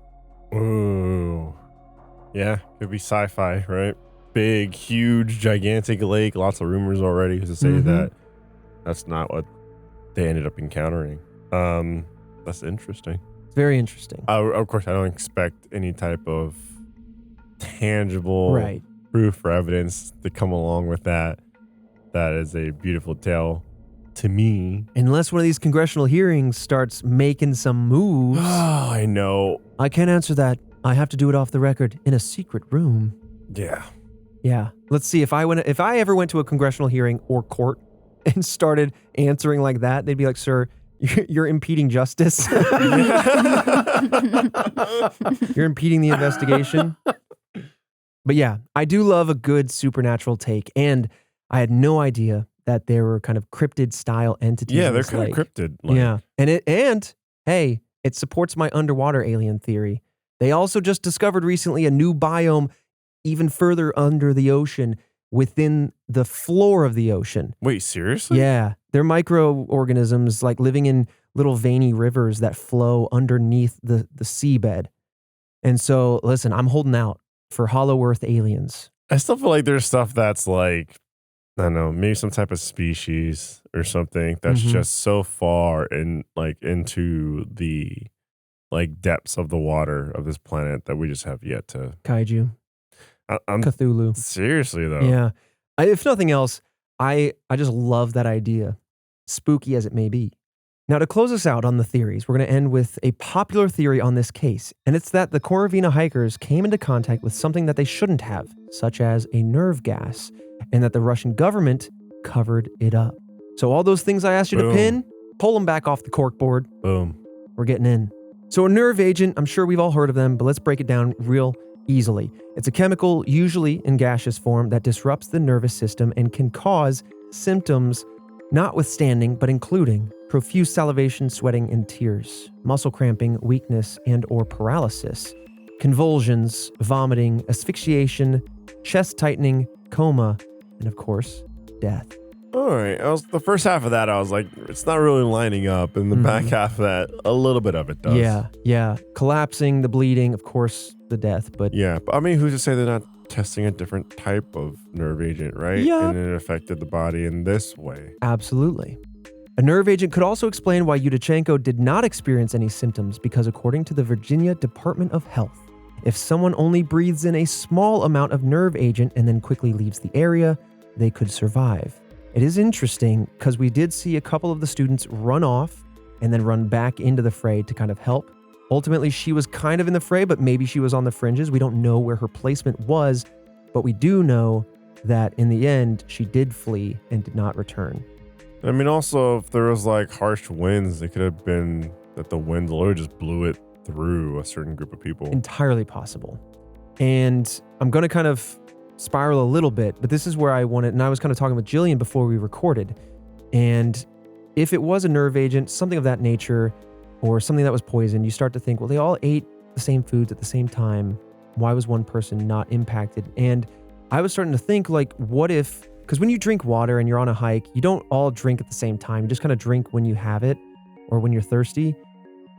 Ooh. Yeah, could be sci-fi, right? Big, huge, gigantic lake. Lots of rumors already to say that that's not what they ended up encountering. That's interesting. It's very interesting. Of course, I don't expect any type of tangible proof or evidence to come along with that. That is a beautiful tale to me. Unless one of these congressional hearings starts making some moves. Oh, I know. I can't answer that. I have to do it off the record in a secret room. Yeah. Yeah. Let's see, if I ever went to a congressional hearing or court and started answering like that, they'd be like, "Sir, you're impeding justice. You're impeding the investigation." But yeah, I do love a good supernatural take, and I had no idea that there were kind of cryptid style entities. Yeah, in they're this kind lake. of cryptid. Yeah, and hey, it supports my underwater alien theory. They also just discovered recently a new biome even further under the ocean, within the floor of the ocean. Wait, seriously? Yeah, they're microorganisms like living in little veiny rivers that flow underneath the seabed. And so, listen, I'm holding out for Hollow Earth aliens. I still feel like there's stuff that's like, I don't know, maybe some type of species or something that's just so far in like into the like depths of the water of this planet that we just have yet to. Kaiju. I'm Cthulhu. Seriously though. Yeah. If nothing else, I just love that idea, spooky as it may be. Now, to close us out on the theories, we're going to end with a popular theory on this case, and it's that the Korovina hikers came into contact with something that they shouldn't have, such as a nerve gas, and that the Russian government covered it up. So all those things I asked you to pin, pull them back off the corkboard. Boom. We're getting in. So a nerve agent, I'm sure we've all heard of them, but let's break it down real easily. It's a chemical, usually in gaseous form, that disrupts the nervous system and can cause symptoms notwithstanding, but including profuse salivation, sweating, and tears, muscle cramping, weakness, and or paralysis, convulsions, vomiting, asphyxiation, chest tightening, coma, and of course, death. All right. The first half of that, I was like, it's not really lining up. And the back half of that, a little bit of it does. Yeah. Collapsing, the bleeding, of course, the death. But yeah, but I mean, who's to say they're not testing a different type of nerve agent, right? Yeah. And it affected the body in this way. Absolutely. A nerve agent could also explain why Yudachenko did not experience any symptoms because according to the Virginia Department of Health, if someone only breathes in a small amount of nerve agent and then quickly leaves the area, they could survive. It is interesting because we did see a couple of the students run off and then run back into the fray to kind of help. Ultimately, she was kind of in the fray, but maybe she was on the fringes. We don't know where her placement was, but we do know that in the end, she did flee and did not return. I mean, also, if there was like harsh winds, it could have been that the wind literally just blew it through a certain group of people. Entirely possible. And I'm going to kind of spiral a little bit, but this is where I wanted, and I was kind of talking with Jillian before we recorded. And if it was a nerve agent, something of that nature, or something that was poison, you start to think, well, they all ate the same foods at the same time. Why was one person not impacted? And I was starting to think, like, what if, because when you drink water and you're on a hike, you don't all drink at the same time. You just kind of drink when you have it or when you're thirsty.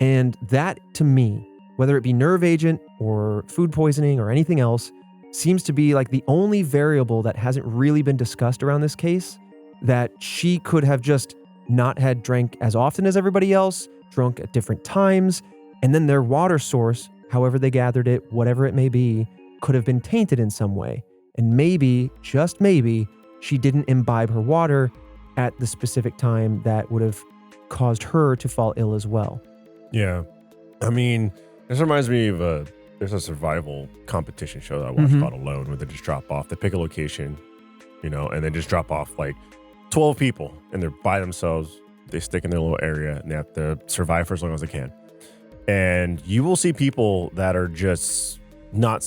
And that, to me, whether it be nerve agent or food poisoning or anything else, seems to be like the only variable that hasn't really been discussed around this case, that she could have just not had drank as often as everybody else, drunk at different times, and then their water source, however they gathered it, whatever it may be, could have been tainted in some way. And maybe, just maybe, she didn't imbibe her water at the specific time that would have caused her to fall ill as well. Yeah. I mean, this reminds me of there's a survival competition show that I watched called Alone, where they just drop off. They pick a location, and they just drop off like 12 people, and they're by themselves. They stick in their little area, and they have to survive for as long as they can. And you will see people that are just not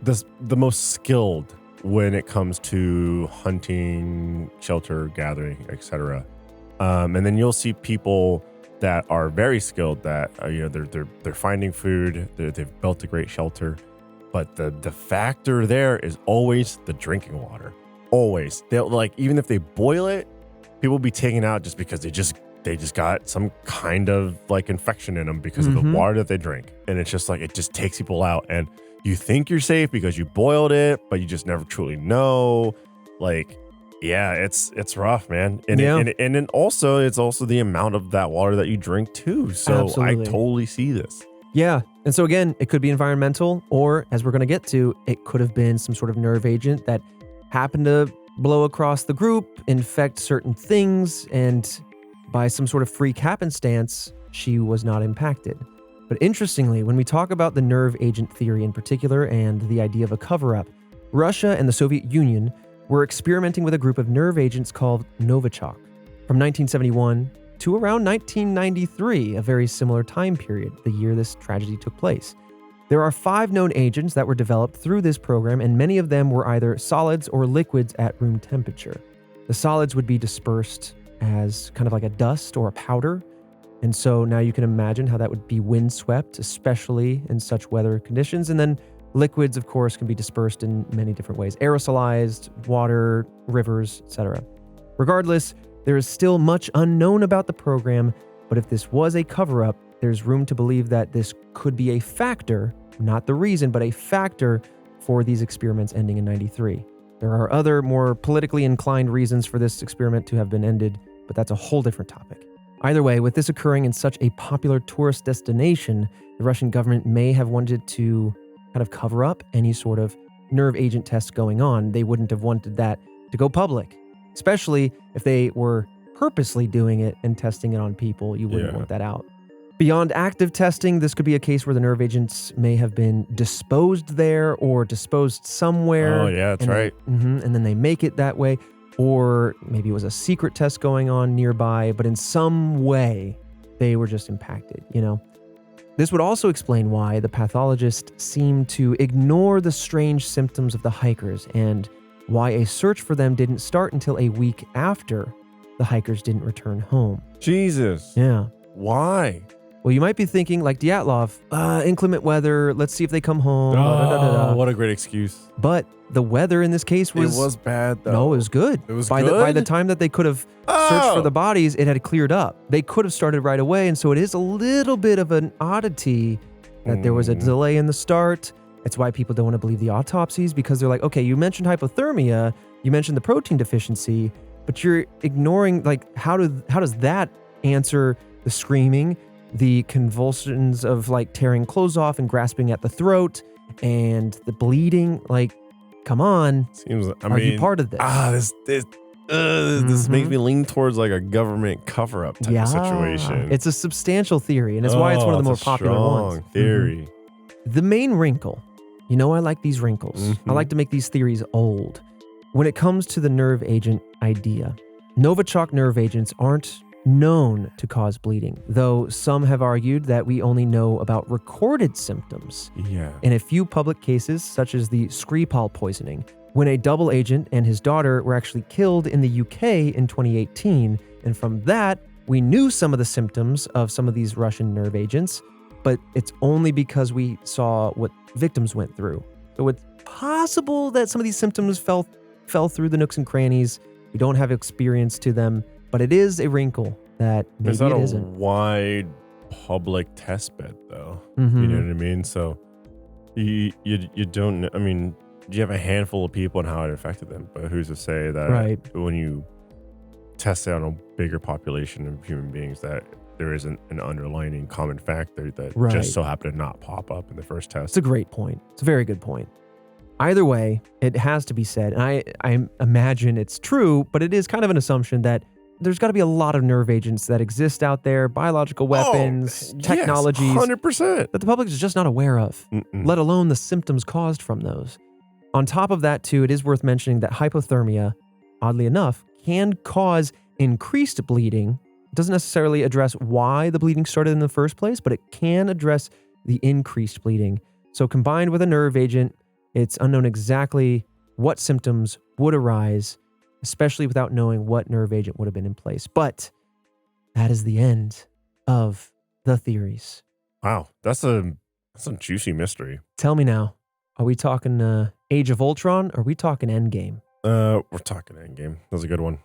the most skilled when it comes to hunting, shelter, gathering, etc. And then you'll see people that are very skilled that they're finding food, they've built a great shelter, but the factor there is always the drinking water. Always. They'll, like, even if they boil it, people will be taken out just because they just got some kind of like infection in them because of the water that they drink. And it's just like, it just takes people out, and you think you're safe because you boiled it, but you just never truly know. Like, yeah, it's rough, man. And and then also, it's also the amount of that water that you drink too. So absolutely. I totally see this. Yeah. And so again, it could be environmental, or as we're going to get to, it could have been some sort of nerve agent that happened to blow across the group, infect certain things, and by some sort of freak happenstance, she was not impacted. But interestingly, when we talk about the nerve agent theory in particular and the idea of a cover-up, Russia and the Soviet Union were experimenting with a group of nerve agents called Novichok. From 1971 to around 1993, a very similar time period, the year this tragedy took place. There are 5 known agents that were developed through this program, and many of them were either solids or liquids at room temperature. The solids would be dispersed as kind of like a dust or a powder, and so now you can imagine how that would be windswept, especially in such weather conditions. And then liquids, of course, can be dispersed in many different ways, aerosolized, water, rivers, etc. Regardless, there is still much unknown about the program, but if this was a cover-up, there's room to believe that this could be a factor, not the reason, but a factor for these experiments ending in 93. There are other more politically inclined reasons for this experiment to have been ended, but that's a whole different topic. Either way, with this occurring in such a popular tourist destination, the Russian government may have wanted to kind of cover up any sort of nerve agent tests going on. They wouldn't have wanted that to go public, especially if they were purposely doing it and testing it on people. You wouldn't want that out. Beyond active testing, this could be a case where the nerve agents may have been disposed there or disposed somewhere. Oh, yeah, that's right. And then they make it that way. Or maybe it was a secret test going on nearby, but in some way, they were just impacted, This would also explain why the pathologist seemed to ignore the strange symptoms of the hikers, and why a search for them didn't start until a week after the hikers didn't return home. Jesus. Yeah. Why? Well, you might be thinking, like Dyatlov, inclement weather, let's see if they come home. What a great excuse. But the weather in this case was... It was bad, though. No, it was good. It was good? By the time that they could have searched for the bodies, it had cleared up. They could have started right away, and so it is a little bit of an oddity that there was a delay in the start. It's why people don't want to believe the autopsies, because they're like, okay, you mentioned hypothermia, you mentioned the protein deficiency, but you're ignoring, like, how does that answer the screaming the convulsions of like tearing clothes off and grasping at the throat and the bleeding. Like, come on. Seems. Are you part of this? This makes me lean towards like a government cover-up type of situation. It's a substantial theory, and it's why it's one of the more popular ones. Strong theory. The main wrinkle, I like these wrinkles. I like to make these theories old. When it comes to the nerve agent idea, Novichok nerve agents aren't known to cause bleeding, though some have argued that we only know about recorded symptoms. Yeah. In a few public cases, such as the Skripal poisoning, when a double agent and his daughter were actually killed in the UK in 2018, and from that, we knew some of the symptoms of some of these Russian nerve agents, but it's only because we saw what victims went through. So it's possible that some of these symptoms fell through the nooks and crannies. We don't have experience to them, but it is a wrinkle that maybe it's not it a isn't. wide public test bed, though. Mhm. You know what I mean? So you don't. I mean, you have a handful of people and how it affected them, but who's to say that Right. when you test it on a bigger population of human beings that there isn't an underlying common factor that Right. just so happened to not pop up in the first test? It's a great point. It's a very good point. Either way, it has to be said, and I imagine it's true, but it is kind of an assumption that there's got to be a lot of nerve agents that exist out there, biological weapons, technologies 100%. that the public is just not aware of, let alone the symptoms caused from those. On top of that, too, it is worth mentioning that hypothermia, oddly enough, can cause increased bleeding. It doesn't necessarily address why the bleeding started in the first place, but it can address the increased bleeding. So combined with a nerve agent, it's unknown exactly what symptoms would arise, especially without knowing what nerve agent would have been in place. But that is the end of the theories. Wow, that's a juicy mystery. Tell me now, are we talking Age of Ultron, or are we talking Endgame? We're talking Endgame. That was a good one.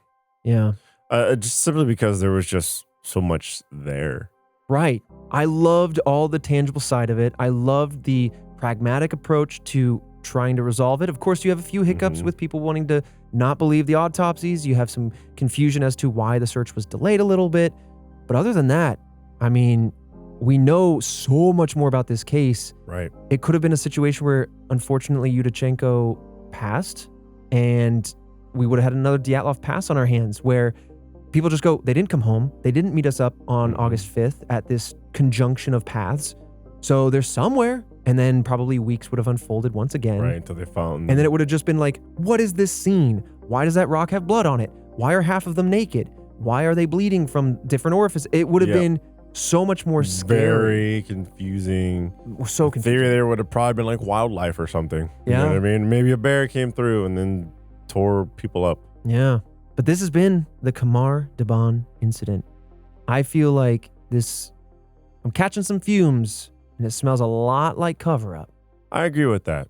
Yeah. Just simply because there was just so much there. Right. I loved all the tangible side of it. I loved the pragmatic approach to trying to resolve it. Of course, you have a few hiccups with people wanting to not believe the autopsies. You have some confusion as to why the search was delayed a little bit. But other than that, I mean, we know so much more about this case. Right. It could have been a situation where, unfortunately, Yudachenko passed, and we would have had another Dyatlov Pass on our hands where people just go, they didn't come home. They didn't meet us up on August 5th at this conjunction of paths. So they're somewhere. And then probably weeks would have unfolded once again. Right, until they found... And then it would have just been like, what is this scene? Why does that rock have blood on it? Why are half of them naked? Why are they bleeding from different orifices? It would have been so much more scary. Very confusing. So confusing. Theory there would have probably been like wildlife or something. You know Yeah. what I mean? Maybe a bear came through and then tore people up. Yeah. But this has been the Khamar-Daban Incident. I feel like I'm catching some fumes, and it smells a lot like cover-up. I agree with that.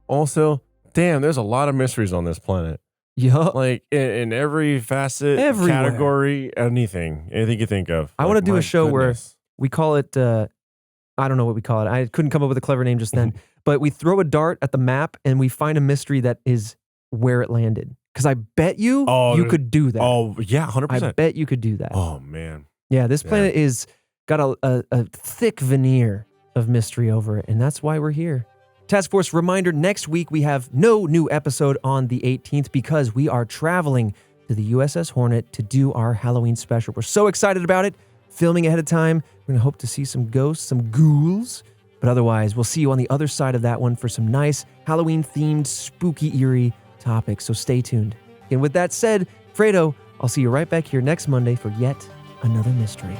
Also, damn, there's a lot of mysteries on this planet. Yup. Like in every facet, Everywhere. category, anything you think of. I Like, want to do my a show goodness. where we call it, I don't know what we call it. I couldn't come up with a clever name just then. But we throw a dart at the map and we find a mystery that is where it landed. Because I bet you could do that. Oh, yeah, 100%. I bet you could do that. Oh, man. Yeah, this planet is got a thick veneer of mystery over it, and that's why we're here. Task Force reminder, next week we have no new episode on the 18th because we are traveling to the USS Hornet to do our Halloween special. We're so excited about it. Filming ahead of time. We're going to hope to see some ghosts, some ghouls. But otherwise, we'll see you on the other side of that one for some nice Halloween-themed, spooky, eerie topics. So stay tuned. And with that said, Fredo, I'll see you right back here next Monday for yet another mystery.